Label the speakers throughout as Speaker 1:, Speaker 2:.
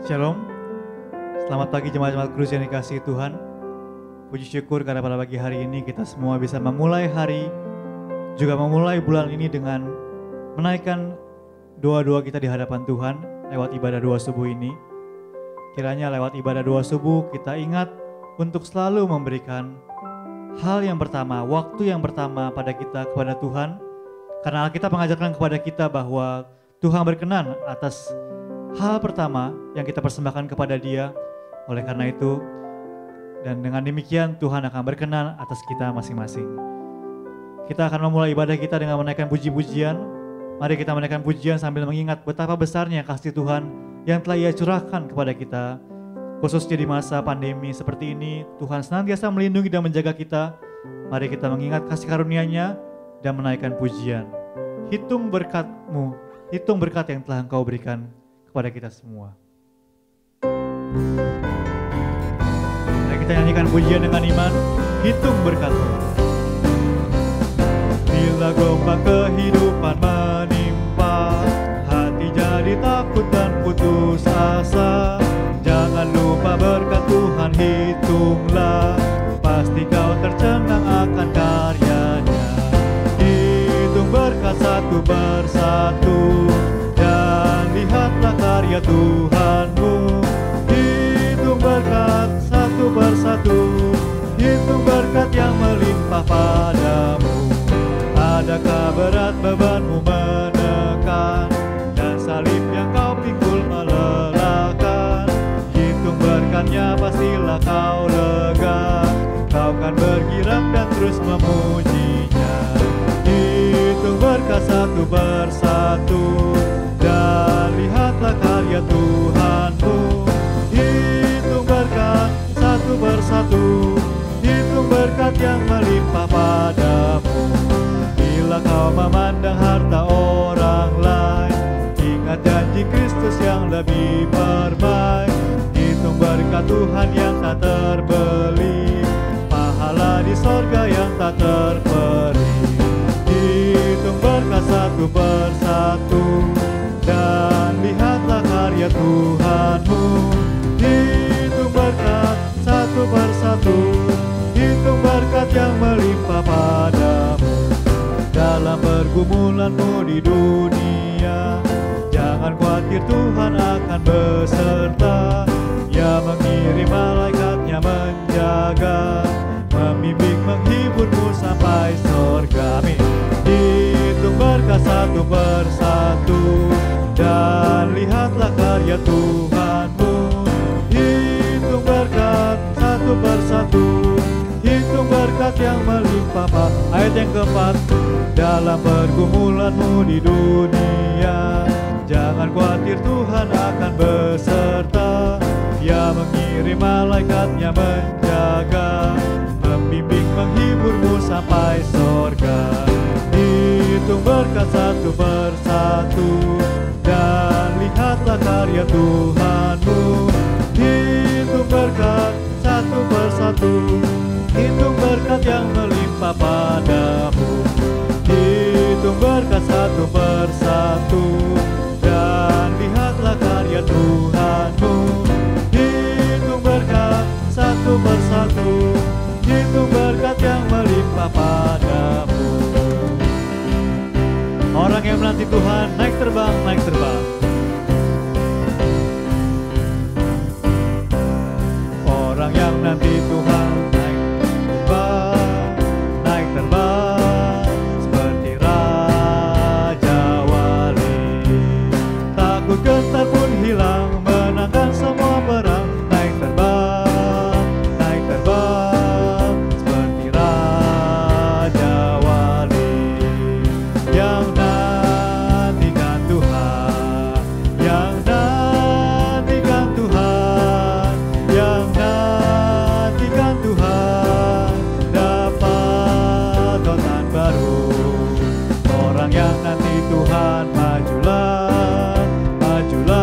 Speaker 1: Shalom, selamat pagi jemaat-jemaat kudus yang dikasihi Tuhan. Puji syukur karena pada pagi hari ini kita semua bisa memulai hari, juga memulai bulan ini dengan menaikkan doa-doa kita di hadapan Tuhan lewat ibadah doa subuh ini. Kiranya lewat ibadah doa subuh kita ingat untuk selalu memberikan hal yang pertama, waktu yang pertama pada kita kepada Tuhan. Karena Alkitab mengajarkan kepada kita bahwa Tuhan berkenan atas hal pertama yang kita persembahkan kepada Dia. Oleh karena itu, dan dengan demikian Tuhan akan berkenan atas kita masing-masing. Kita akan memulai ibadah kita dengan menaikkan puji-pujian. Mari kita menaikkan pujian sambil mengingat betapa besarnya kasih Tuhan yang telah Ia curahkan kepada kita. Khususnya di masa pandemi seperti ini, Tuhan senantiasa melindungi dan menjaga kita. Mari kita mengingat kasih karunia-Nya dan menaikkan pujian. Hitung berkat-Mu, hitung berkat yang telah Engkau berikan kepada kita semua. Mari kita nyanyikan pujian dengan iman. Hitung berkat-Mu. Bila gelombang kehidupan menimpa, hati jadi takut dan putus asa. Jangan lupa berkat Tuhan hitunglah, pasti kau tercengang akan karyanya. Hitung berkat satu persatu, dan lihatlah karya Tuhan-Mu. Hitung berkat satu persatu, hitung berkat yang melimpah padamu. Adakah berat bebanmu menekan, dan salib yang kau pikul melelahkan? Hitung berkatnya pastilah kau lega, kau kan bergirang dan terus memujinya. Hitung berkat satu persatu, dan lihatlah karya Tuhan-Mu. Hitung berkat satu persatu, hitung berkat yang melimpah padamu. Bila kau memandang harta orang lain, ingat janji Kristus yang lebih permai. Hitung berkat Tuhan yang tak terbeli, pahala di sorga yang tak terperi. Hitung berkat satu persatu, dan lihatlah karya Tuhan-Mu. Hitung berkat satu persatu, hitung berkat yang melimpah padamu. Dalam pergumulanmu di dunia, jangan khawatir, Tuhan akan beserta. Ia mengirim malaikatnya menjaga, membimbing menghiburmu sampai sorga. Amin. Hitung berkat satu persatu, dan lihatlah karya Tuhan-Mu. Hitung berkat satu persatu, hitung berkat yang melimpah. Ayat yang keempat. Dalam pergumulanmu di dunia, jangan khawatir, Tuhan akan beserta. Ia mengirim malaikatnya menjaga, membimbing menghiburmu sampai sorga. Hitung berkat satu persatu, dan lihatlah karya Tuhan-Mu. Hitung berkat satu persatu, hitung berkat yang melimpah padamu. Hitung berkat satu persatu, dan lihatlah karya Tuhan-Mu. Hitung berkat satu persatu, hitung berkat yang melimpah padamu. Orang yang menanti Tuhan naik terbang, naik terbang. Orang yang menanti Tuhan naik terbang, naik terbang seperti Raja Wali. Takut gentar pun hilang, menangkan semua perang. Naik terbang, naik terbang seperti Raja Wali. Yang nantikan Tuhan, yang nantikan Tuhan, yang nantikan Tuhan, dapat tontonan baru. Orang yang nanti Tuhan, majulah, majulah.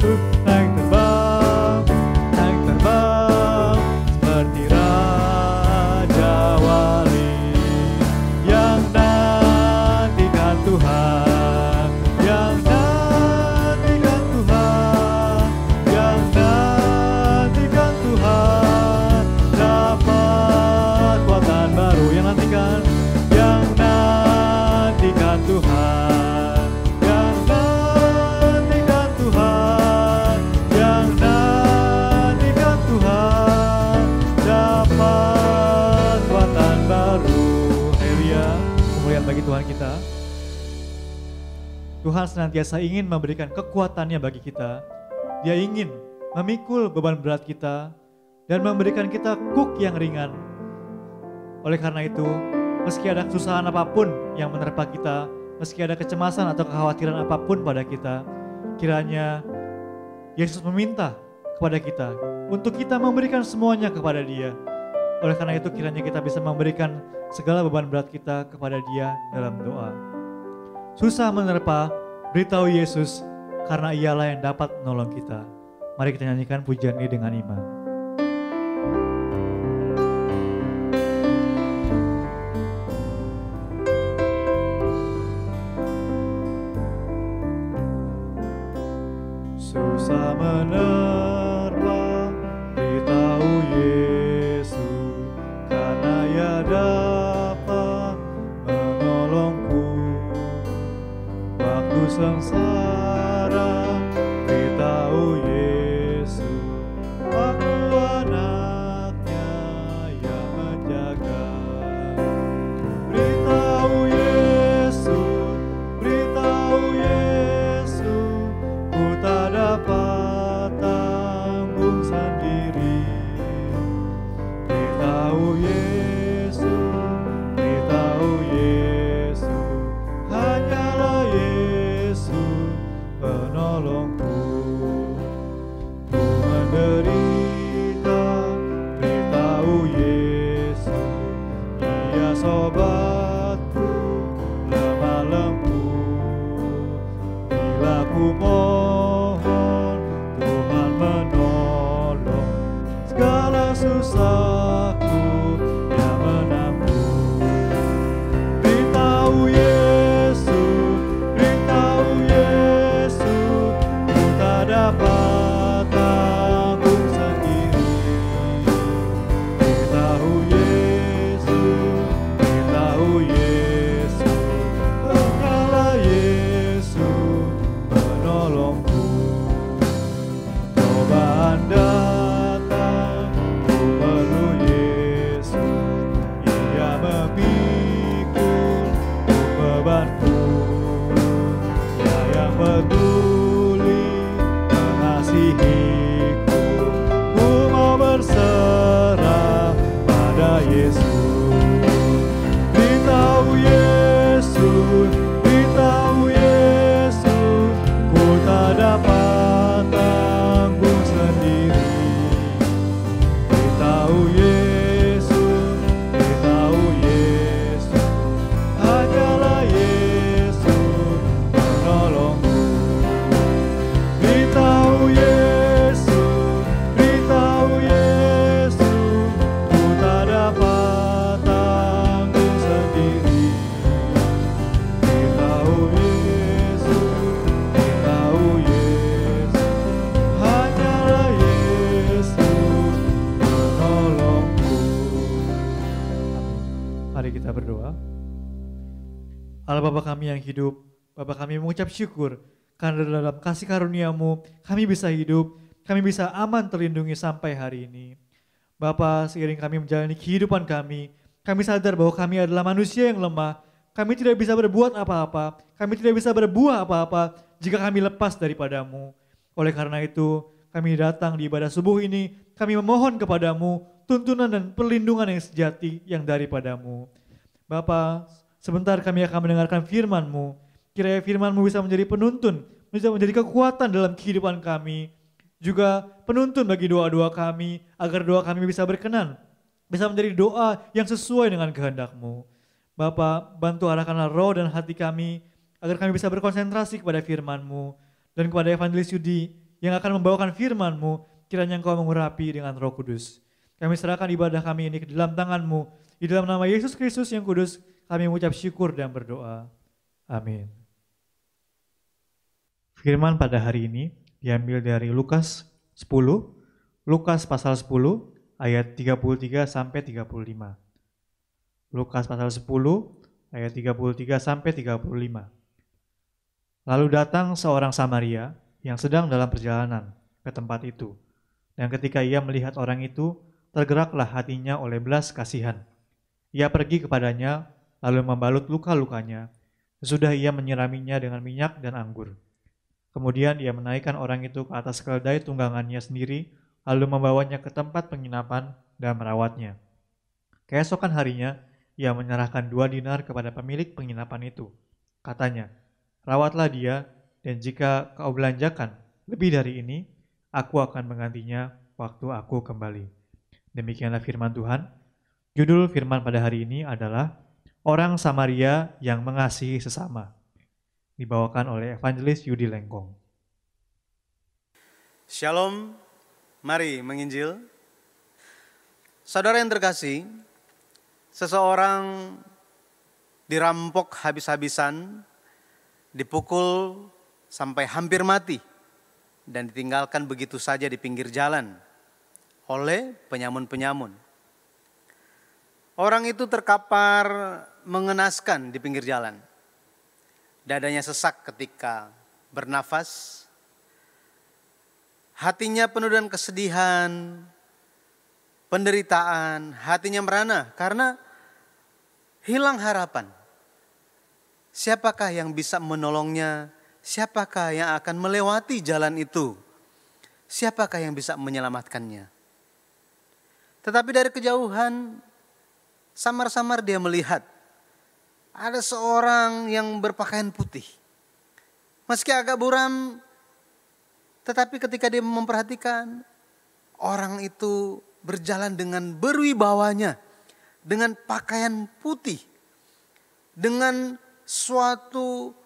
Speaker 1: Yesus, naik terbang seperti Raja Wali yang nantikan Tuhan, yang nantikan Tuhan, yang nantikan Tuhan, dapat kekuatan baru yang nantikan Tuhan, yang nantikan Tuhan, yang nantikan Tuhan, dapat kekuatan baru. Haleluya, kemuliaan bagi Tuhan kita. Tuhan senantiasa ingin memberikan kekuatannya bagi kita. Dia ingin memikul beban berat kita dan memberikan kita kuk yang ringan. Oleh karena itu, meski ada kesusahan apapun yang menerpa kita, meski ada kecemasan atau kekhawatiran apapun pada kita, kiranya Yesus meminta kepada kita untuk kita memberikan semuanya kepada Dia. Oleh karena itu kiranya kita bisa memberikan segala beban berat kita kepada Dia dalam doa. Susah menerpa, beritahu Yesus karena Ialah yang dapat menolong kita. Mari kita nyanyikan pujian ini dengan iman. Susah menerpa, beritahu Yesus karena Ia dapat menolongku. Waktu sengsara, beritahu Yesus, aku anaknya yang menjaga. Beritahu Yesus, beritahu Yesus, ku tak dapat tanggung sendiri. Beritahu Yesus, beritahu Yesus, hanyalah Yesus penolongku. Ku menderita, beritahu Yesus, Ia sobatku, lemah lembut. Bila ku mohon, Tuhan menolong, segala susahku Dia menanggung. Beritahu Yesus, beritahu Yesus, ku tak dapat tanggung sendiri. Beritahu Yesus, beritahu Yesus, hanyalah Yesus penolongku. Cobaan datang, ku perlu Yesus, Ia memikul bebanku. Ia yang peduli mengasihiku, ku mau berserah pada Yesus. Beritahu Yesus, beritahu Yesus, ku tak dapat tanggung sendiri. Beritahu Yesus, beritahu Yesus, hanyalah Yesus penolongku. Beritahu Yesus, beritahu Yesus, ku tak dapat tanggung sendiri. Beritahu Yesus, beritahu Yesus, hanyalah Yesus penolongku. Mari kita berdoa. Allah Bapa kami yang hidup, Bapa kami mengucap syukur karena dalam kasih karunia-Mu kami bisa hidup, kami bisa aman terlindungi sampai hari ini. Bapa, seiring kami menjalani kehidupan kami sadar bahwa kami adalah manusia yang lemah, kami tidak bisa berbuat apa-apa, kami tidak bisa berbuah apa-apa jika kami lepas daripada-Mu. Oleh karena itu, kami datang di ibadah subuh ini, kami memohon kepada-Mu tuntunan dan perlindungan yang sejati yang daripada-Mu. Bapa, sebentar kami akan mendengarkan firman-Mu. Kiranya firman-Mu bisa menjadi penuntun, bisa menjadi kekuatan dalam kehidupan kami. Juga penuntun bagi doa-doa kami, agar doa kami bisa berkenan, bisa menjadi doa yang sesuai dengan kehendak-Mu. Bapa, bantu arahkanlah roh dan hati kami, agar kami bisa berkonsentrasi kepada firman-Mu. Dan kepada Evangelis Yudi yang akan membawakan firman-Mu. Kiranya Engkau mengurapi dengan Roh Kudus. Kami serahkan ibadah kami ini ke dalam tangan-Mu. Di dalam nama Yesus Kristus yang kudus, kami mengucap syukur dan berdoa. Amin. Firman pada hari ini diambil dari Lukas 10, Lukas pasal 10 ayat 33 sampai 35. Lukas pasal 10 ayat 33 sampai 35. Lalu datang seorang Samaria yang sedang dalam perjalanan ke tempat itu. Dan ketika ia melihat orang itu, tergeraklah hatinya oleh belas kasihan. Ia pergi kepadanya, lalu membalut luka-lukanya. Sesudah ia menyiraminya dengan minyak dan anggur. Kemudian ia menaikkan orang itu ke atas keledai tunggangannya sendiri, lalu membawanya ke tempat penginapan dan merawatnya. Keesokan harinya, ia menyerahkan 2 dinar kepada pemilik penginapan itu. Katanya, rawatlah dia, dan jika kau belanjakan lebih dari ini, aku akan menggantinya waktu aku kembali. Demikianlah firman Tuhan. Judul firman pada hari ini adalah Orang Samaria yang Mengasihi Sesama. Dibawakan oleh Evangelis Yudi Lengkong.
Speaker 2: Shalom, mari menginjil. Saudara yang terkasih, seseorang dirampok habis-habisan, dipukul sampai hampir mati, dan ditinggalkan begitu saja di pinggir jalan oleh penyamun-penyamun. Orang itu terkapar mengenaskan di pinggir jalan. Dadanya sesak ketika bernafas. Hatinya penuh dengan kesedihan, penderitaan, hatinya merana karena hilang harapan. Siapakah yang bisa menolongnya? Siapakah yang akan melewati jalan itu? Siapakah yang bisa menyelamatkannya? Tetapi dari kejauhan, samar-samar dia melihat ada seorang yang berpakaian putih. Meski agak buram, tetapi ketika dia memperhatikan, orang itu berjalan dengan berwibawanya, dengan pakaian putih, dengan suatu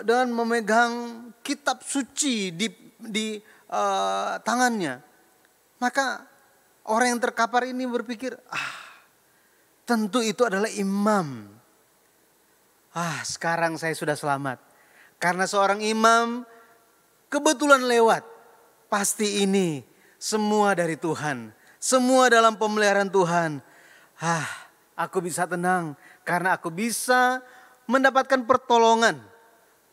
Speaker 2: dengan memegang kitab suci di tangannya. Maka orang yang terkapar ini berpikir, tentu itu adalah imam. Sekarang saya sudah selamat. Karena seorang imam kebetulan lewat. Pasti ini semua dari Tuhan. Semua dalam pemeliharaan Tuhan. Aku bisa tenang. Karena aku bisa mendapatkan pertolongan.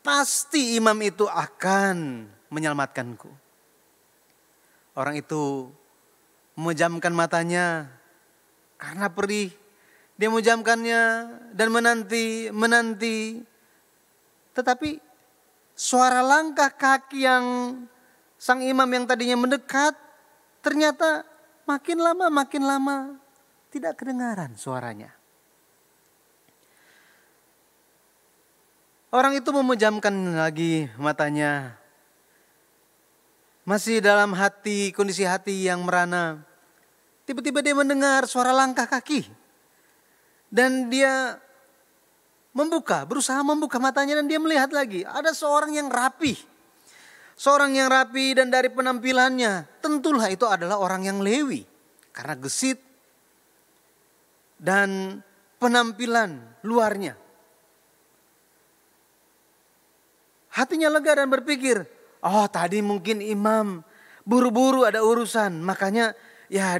Speaker 2: Pasti imam itu akan menyelamatkanku. Orang itu memejamkan matanya karena perih. Dia memejamkannya dan menanti. Tetapi suara langkah kaki yang sang imam yang tadinya mendekat, ternyata makin lama tidak kedengaran suaranya. Orang itu memejamkan lagi matanya. Masih dalam kondisi hati yang merana. Tiba-tiba dia mendengar suara langkah kaki. Dan dia berusaha membuka matanya dan dia melihat lagi. Ada seorang yang rapi. Seorang yang rapi dan dari penampilannya. Tentulah itu adalah orang yang Lewi. Karena gesit dan penampilan luarnya. Hatinya lega dan berpikir, tadi mungkin imam buru-buru ada urusan. Makanya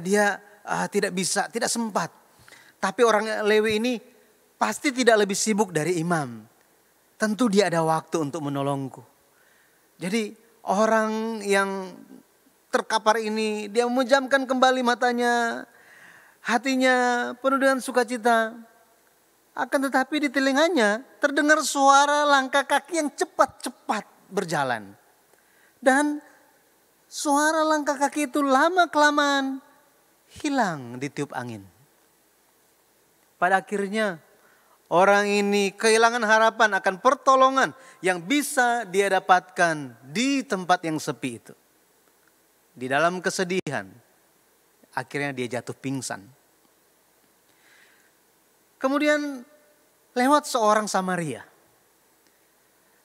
Speaker 2: dia tidak sempat. Tapi orang Lewi ini pasti tidak lebih sibuk dari imam. Tentu dia ada waktu untuk menolongku. Jadi orang yang terkapar ini dia memejamkan kembali matanya. Hatinya penuh dengan sukacita. Akan tetapi di telinganya terdengar suara langkah kaki yang cepat-cepat berjalan. Dan suara langkah kaki itu lama-kelamaan hilang ditiup angin. Pada akhirnya orang ini kehilangan harapan akan pertolongan yang bisa dia dapatkan di tempat yang sepi itu. Di dalam kesedihan, akhirnya dia jatuh pingsan. Kemudian lewat seorang Samaria.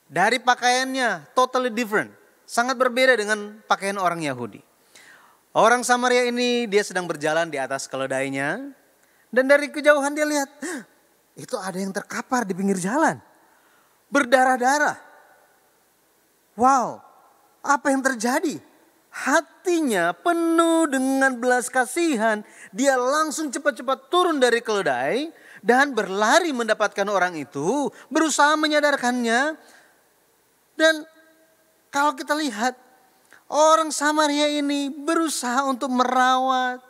Speaker 2: Dari pakaiannya totally different. sangat berbeda dengan pakaian orang Yahudi. Orang Samaria ini dia sedang berjalan di atas keledainya. Dan dari kejauhan dia lihat, itu ada yang terkapar di pinggir jalan. Berdarah-darah. Wow, apa yang terjadi? Hatinya penuh dengan belas kasihan. Dia langsung cepat-cepat turun dari keledai dan berlari mendapatkan orang itu, berusaha menyadarkannya. Dan kalau kita lihat, orang Samaria ini berusaha untuk merawat.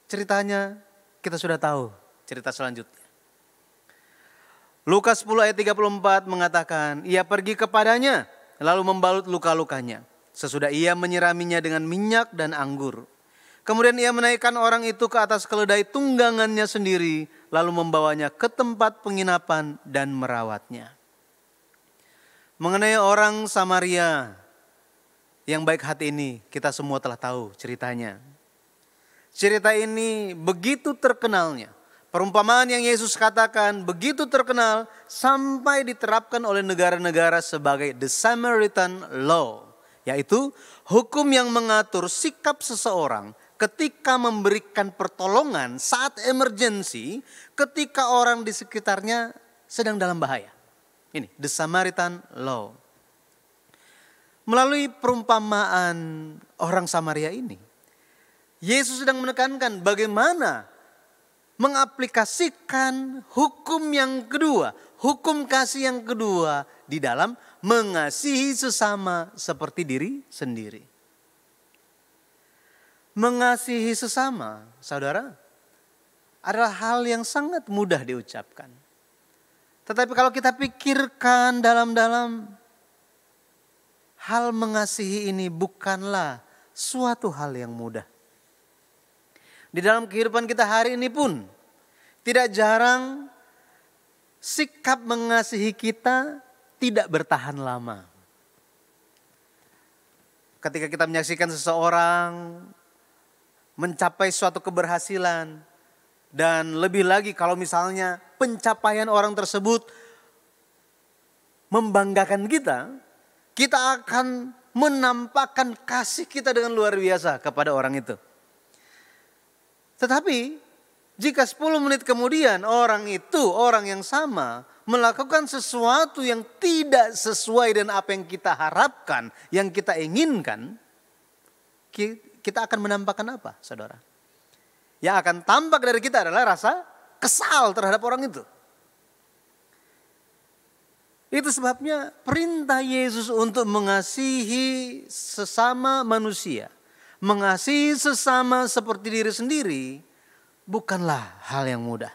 Speaker 2: Ceritanya kita sudah tahu cerita selanjutnya. Lukas 10 ayat 34 mengatakan, ia pergi kepadanya lalu membalut luka-lukanya. Sesudah ia menyiraminya dengan minyak dan anggur. Kemudian ia menaikkan orang itu ke atas keledai tunggangannya sendiri, lalu membawanya ke tempat penginapan dan merawatnya. Mengenai orang Samaria yang baik hati ini, kita semua telah tahu ceritanya. Cerita ini begitu terkenalnya. Perumpamaan yang Yesus katakan begitu terkenal sampai diterapkan oleh negara-negara sebagai the Samaritan Law. Yaitu hukum yang mengatur sikap seseorang ketika memberikan pertolongan saat emergensi ketika orang di sekitarnya sedang dalam bahaya. Ini the Samaritan Law. Melalui perumpamaan orang Samaria ini, Yesus sedang menekankan bagaimana mengaplikasikan hukum yang kedua, hukum kasih yang kedua di dalam mengasihi sesama seperti diri sendiri. Mengasihi sesama, saudara, adalah hal yang sangat mudah diucapkan. Tetapi kalau kita pikirkan dalam-dalam, hal mengasihi ini bukanlah suatu hal yang mudah. Di dalam kehidupan kita hari ini pun tidak jarang sikap mengasihi kita tidak bertahan lama. Ketika kita menyaksikan seseorang mencapai suatu keberhasilan dan lebih lagi kalau misalnya pencapaian orang tersebut membanggakan kita, kita akan menampakkan kasih kita dengan luar biasa kepada orang itu. Tetapi jika 10 menit kemudian orang yang sama melakukan sesuatu yang tidak sesuai dengan apa yang kita harapkan, yang kita inginkan, kita akan menampakkan apa, saudara? Yang akan tampak dari kita adalah rasa kesal terhadap orang itu. Itu sebabnya perintah Yesus untuk mengasihi sesama manusia, mengasihi sesama seperti diri sendiri bukanlah hal yang mudah.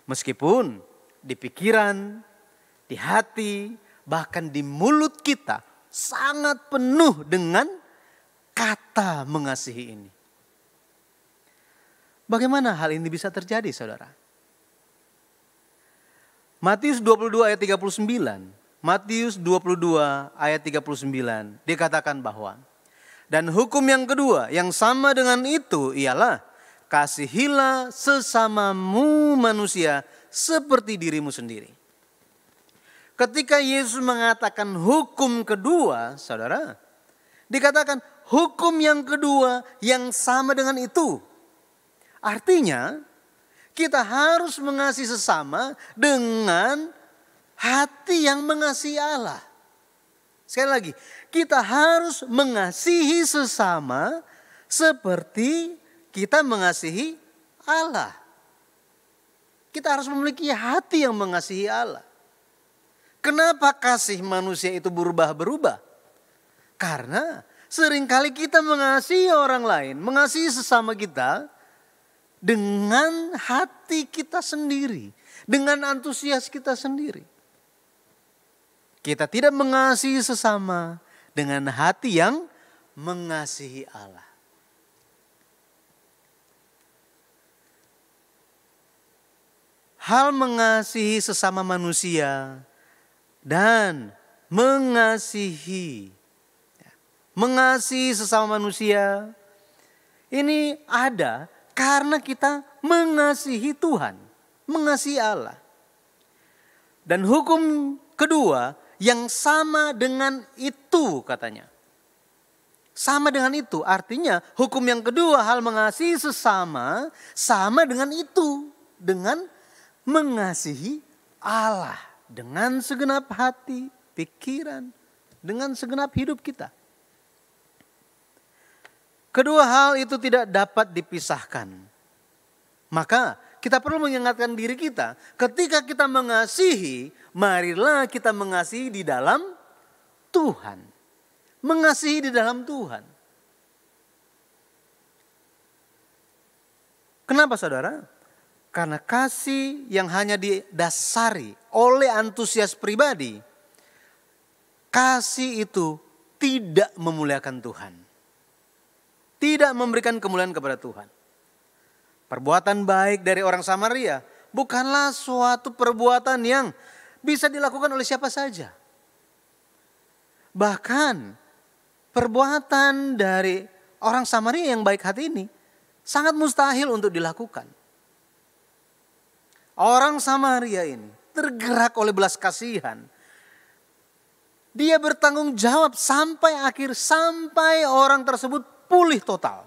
Speaker 2: Meskipun di pikiran, di hati, bahkan di mulut kita sangat penuh dengan kata mengasihi ini. Bagaimana hal ini bisa terjadi, saudara? Matius 22 ayat 39. Matius 22 ayat 39 dikatakan bahwa dan hukum yang kedua yang sama dengan itu ialah kasihilah sesamamu manusia seperti dirimu sendiri. Ketika Yesus mengatakan hukum kedua, saudara, dikatakan hukum yang kedua yang sama dengan itu. Artinya kita harus mengasihi sesama dengan hati yang mengasihi Allah. Sekali lagi, kita harus mengasihi sesama seperti kita mengasihi Allah. Kita harus memiliki hati yang mengasihi Allah. Kenapa kasih manusia itu berubah-berubah? Karena seringkali kita mengasihi orang lain, mengasihi sesama kita dengan hati kita sendiri, dengan antusias kita sendiri. Kita tidak mengasihi sesama dengan hati yang mengasihi Allah. Hal mengasihi sesama manusia dan mengasihi sesama manusia ini ada karena kita mengasihi Tuhan, mengasihi Allah. Dan hukum kedua yang sama dengan itu katanya. Sama dengan itu, artinya hukum yang kedua, hal mengasihi sesama, sama dengan itu. Dengan mengasihi Allah dengan segenap hati, pikiran, dengan segenap hidup kita. Kedua hal itu tidak dapat dipisahkan. Maka kita perlu mengingatkan diri kita, ketika kita mengasihi, marilah kita mengasihi di dalam Tuhan. Mengasihi di dalam Tuhan. Kenapa saudara? Karena kasih yang hanya didasari oleh antusias pribadi, kasih itu tidak memuliakan Tuhan. Tidak memberikan kemuliaan kepada Tuhan. Perbuatan baik dari orang Samaria bukanlah suatu perbuatan yang bisa dilakukan oleh siapa saja. Bahkan perbuatan dari orang Samaria yang baik hati ini sangat mustahil untuk dilakukan. Orang Samaria ini tergerak oleh belas kasihan. Dia bertanggung jawab sampai akhir, sampai orang tersebut pulih total.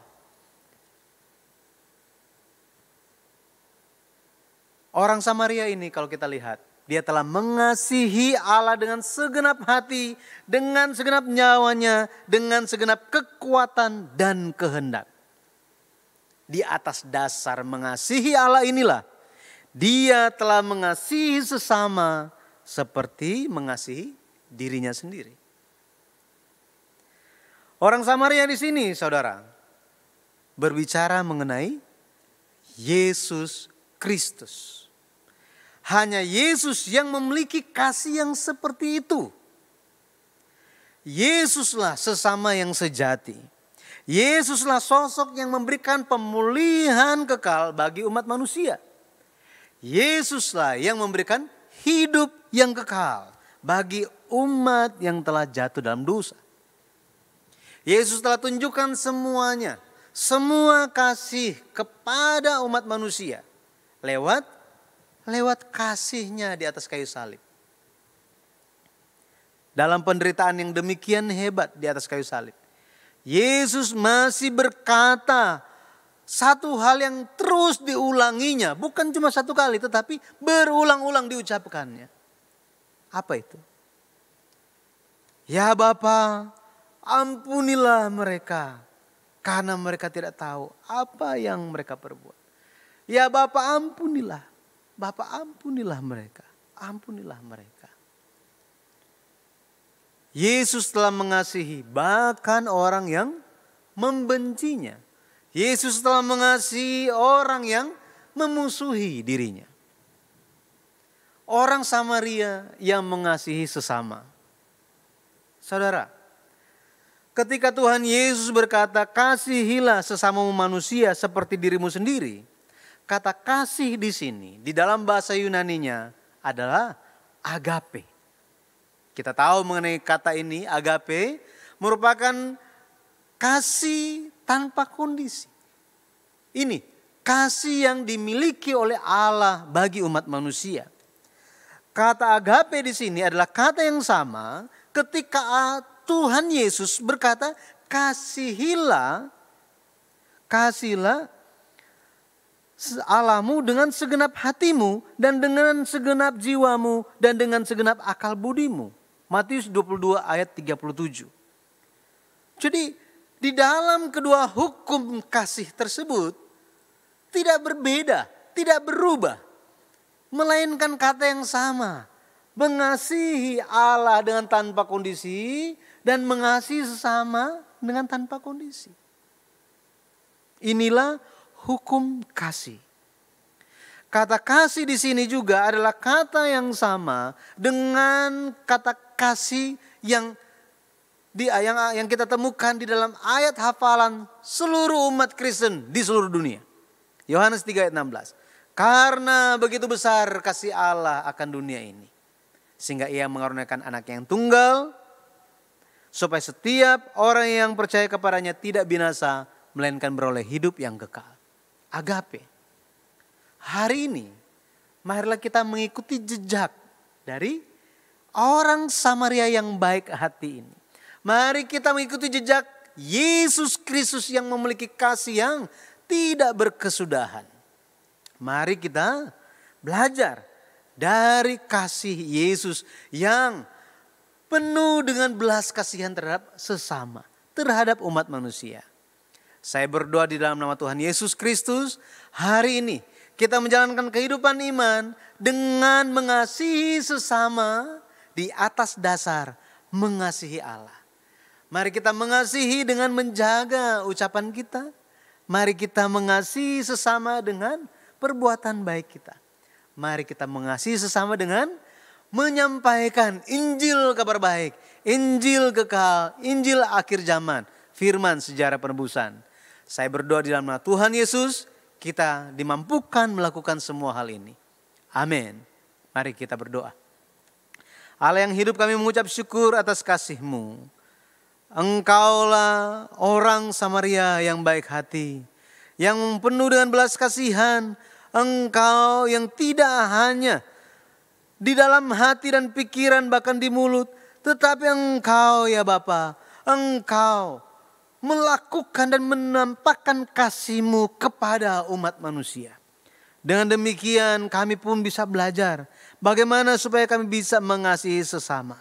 Speaker 2: Orang Samaria ini kalau kita lihat, dia telah mengasihi Allah dengan segenap hati, dengan segenap nyawanya, dengan segenap kekuatan dan kehendak. Di atas dasar mengasihi Allah inilah, dia telah mengasihi sesama seperti mengasihi dirinya sendiri. Orang Samaria di sini, saudara, berbicara mengenai Yesus Kristus. Hanya Yesus yang memiliki kasih yang seperti itu. Yesuslah sesama yang sejati. Yesuslah sosok yang memberikan pemulihan kekal bagi umat manusia. Yesuslah yang memberikan hidup yang kekal bagi umat yang telah jatuh dalam dosa. Yesus telah tunjukkan semuanya, semua kasih kepada umat manusia lewat kasihnya di atas kayu salib. Dalam penderitaan yang demikian hebat di atas kayu salib, Yesus masih berkata satu hal yang terus diulanginya. Bukan cuma satu kali, tetapi berulang-ulang diucapkannya. Apa itu? Ya Bapa, ampunilah mereka, karena mereka tidak tahu apa yang mereka perbuat. Ya Bapa, ampunilah. Bapa, ampunilah mereka. Ampunilah mereka. Yesus telah mengasihi bahkan orang yang membencinya. Yesus telah mengasihi orang yang memusuhi dirinya. Orang Samaria yang mengasihi sesama. Saudara, ketika Tuhan Yesus berkata, kasihilah sesamamu manusia seperti dirimu sendiri. Kata kasih di sini, di dalam bahasa Yunaninya adalah agape. Kita tahu mengenai kata ini, agape, merupakan kasih tanpa kondisi. Ini kasih yang dimiliki oleh Allah bagi umat manusia. Kata agape di sini adalah kata yang sama ketika Tuhan Yesus berkata, kasihilah Allahmu dengan segenap hatimu dan dengan segenap jiwamu dan dengan segenap akal budimu. Matius 22 ayat 37. Jadi di dalam kedua hukum kasih tersebut tidak berbeda, tidak berubah. Melainkan kata yang sama. Mengasihi Allah dengan tanpa kondisi dan mengasihi sesama dengan tanpa kondisi. Inilah hukum kasih. Kata kasih di sini juga adalah kata yang sama dengan kata kasih yang kita temukan di dalam ayat hafalan seluruh umat Kristen di seluruh dunia. Yohanes 3 ayat 16. Karena begitu besar kasih Allah akan dunia ini, sehingga ia mengaruniakan anak yang tunggal, supaya setiap orang yang percaya kepadanya tidak binasa, melainkan beroleh hidup yang kekal. Agape. Hari ini marilah kita mengikuti jejak dari orang Samaria yang baik hati ini. Mari kita mengikuti jejak Yesus Kristus yang memiliki kasih yang tidak berkesudahan. Mari kita belajar dari kasih Yesus yang penuh dengan belas kasihan terhadap sesama, terhadap umat manusia. Saya berdoa di dalam nama Tuhan Yesus Kristus, hari ini kita menjalankan kehidupan iman dengan mengasihi sesama di atas dasar mengasihi Allah. Mari kita mengasihi dengan menjaga ucapan kita. Mari kita mengasihi sesama dengan perbuatan baik kita. Mari kita mengasihi sesama dengan menyampaikan Injil kabar baik, Injil kekal, Injil akhir zaman, firman sejarah penebusan. Saya berdoa di dalam nama Tuhan Yesus, kita dimampukan melakukan semua hal ini. Amin. Mari kita berdoa. Allah yang hidup, kami mengucap syukur atas kasih-Mu. Engkaulah orang Samaria yang baik hati, yang penuh dengan belas kasihan. Engkau yang tidak hanya di dalam hati dan pikiran bahkan di mulut, tetapi Engkau ya Bapa, Engkau melakukan dan menampakkan kasih-Mu kepada umat manusia. Dengan demikian kami pun bisa belajar bagaimana supaya kami bisa mengasihi sesama.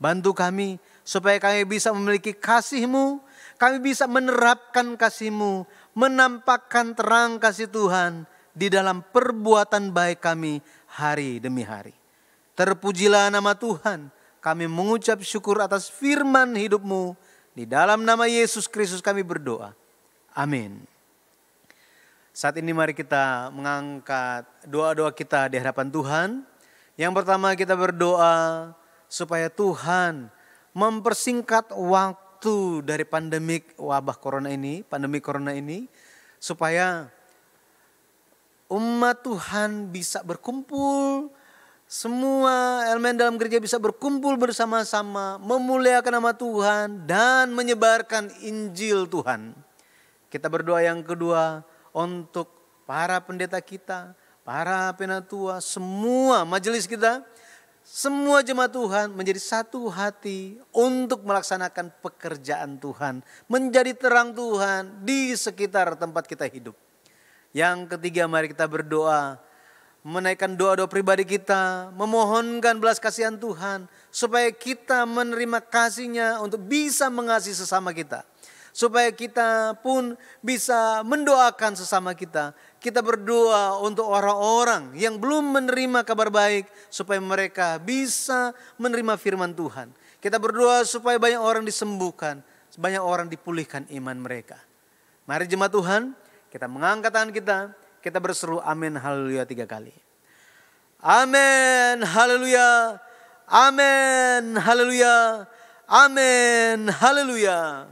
Speaker 2: Bantu kami supaya kami bisa memiliki kasih-Mu, kami bisa menerapkan kasih-Mu, menampakkan terang kasih Tuhan di dalam perbuatan baik kami hari demi hari. Terpujilah nama Tuhan, kami mengucap syukur atas firman hidup-Mu. Di dalam nama Yesus Kristus kami berdoa. Amin. Saat ini mari kita mengangkat doa-doa kita di hadapan Tuhan. Yang pertama kita berdoa supaya Tuhan mempersingkat waktu dari pandemik wabah corona ini, supaya umat Tuhan bisa berkumpul, semua elemen dalam gereja bisa berkumpul bersama-sama, memuliakan nama Tuhan dan menyebarkan Injil Tuhan. Kita berdoa yang kedua untuk para pendeta kita, para penatua, semua majelis kita, semua jemaat Tuhan menjadi satu hati untuk melaksanakan pekerjaan Tuhan, menjadi terang Tuhan di sekitar tempat kita hidup. Yang ketiga mari kita berdoa, menaikkan doa-doa pribadi kita, memohonkan belas kasihan Tuhan supaya kita menerima kasih-Nya untuk bisa mengasihi sesama kita. Supaya kita pun bisa mendoakan sesama kita. Kita berdoa untuk orang-orang yang belum menerima kabar baik supaya mereka bisa menerima firman Tuhan. Kita berdoa supaya banyak orang disembuhkan, banyak orang dipulihkan iman mereka. Mari jemaat Tuhan, kita mengangkat tangan kita berseru amin haleluya 3 kali. Amin haleluya, amin haleluya, amin haleluya.